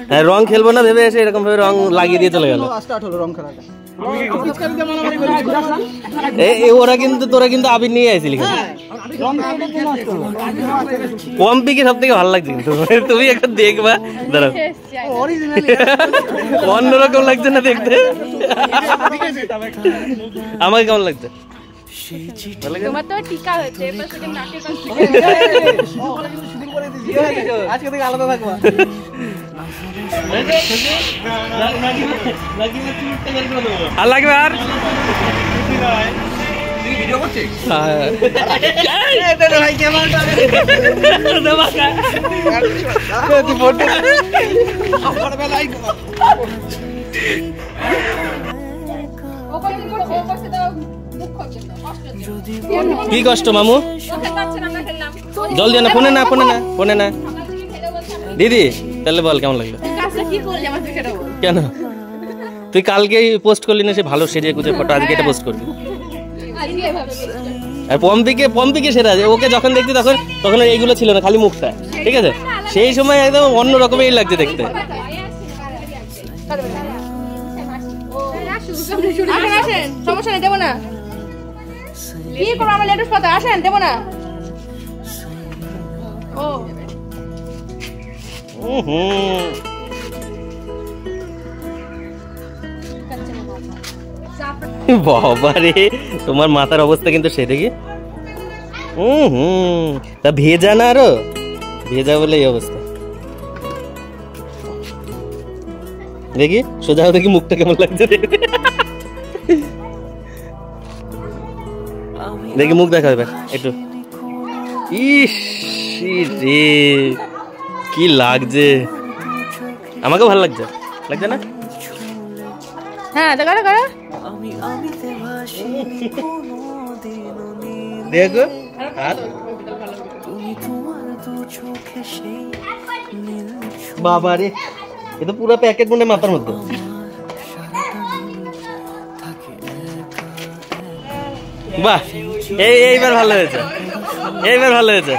হ্যাঁ রং খেলবো না ভেবে এসে এরকম ভাবে রং লাগিয়ে দিয়ে চলে গেল। ওরা কিন্তু তোরা কিন্তু আবির নিয়ে আইছিলি পম্পিকে সব থেকে ভালো লাগছে কিন্তু তুমি একটা দেখবা দাঁড়াও অন্যরকম লাগছে না দেখতে আমাকে কেমন লাগছে তোমার তো টিকা হয়েছে এবার থেকে নাকে আজকে থেকে আলাদা থাকবা আর লাগবে আর ভিডিও করছিস কি কষ্ট মামু জল দিয়ে না ফোনে না ফোনে না ফোনে না দিদি তাহলে বল কেমন লাগলো কেন তুই কালকেই পোস্ট করলি না সে ভালো সেজে গুজে ফটো আজকে এটা পোস্ট করবি আর পম্পিকে সেরা আছে ওকে যখন দেখছি তখন এইগুলো ছিল না খালি মুখটা ঠিক আছে সেই সময় একদম অন্য রকমেরই লাগছে দেখতে সমস্যা নেই দেবো না কি করবো আমার লেটুস পাতা আসেন দেবো না বাবা রে তোমার মাথার অবস্থা কিন্তু সে দেখি তা ভেজা না আরো ভেজা বলে এই অবস্থা দেখি সোজা দেখি মুখটা কেমন লাগছে দেখি মুখ দেখা এবার একটু ইস রে কি লাগছে আমাকে ভালো লাগছে লাগছে না হ্যাঁ দেখা দেখা দেখো বাবা রে এ তো পুরো প্যাকেট মনে মাথার মধ্যে বাহ এইবার ভালো হয়েছে এইবার ভালো হয়েছে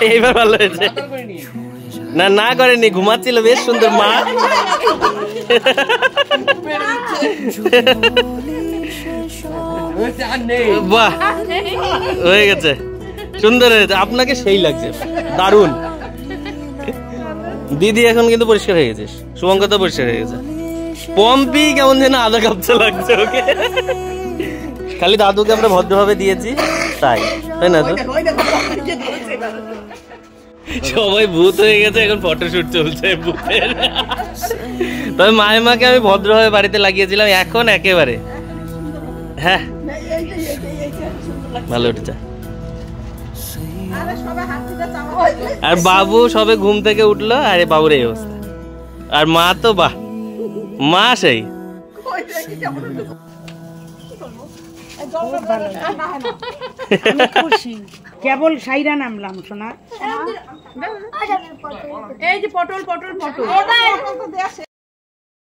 এইবার ভালো হয়েছে না না করেনি ঘুমাচ্ছিল বেশ সুন্দর মা বাহ হয়ে গেছে সুন্দর হয়েছে আপনাকে সেই লাগছে দারুণ দিদি এখন কিন্তু পরিষ্কার হয়ে গেছে শুভঙ্কর তো পরিষ্কার হয়ে গেছে পম্পি কেমন যেন আধা কাপচা লাগছে ওকে খালি দাদুকে আমরা ভদ্রভাবে দিয়েছি তাই তাই না তো সবাই ভূত হয়ে গেছে এখন ফটোশুট চলছে ভূতের তবে মাকে আমি ভদ্রভাবে বাড়িতে লাগিয়েছিলাম এখন একেবারে হ্যাঁ ভালো উঠেছে আর বাবু সবে ঘুম থেকে উঠলো আর বাবুর এই অবস্থা আর মা তো বাহ মা সেই কেবল সাইরা নামলাম সোনা এই যে পটল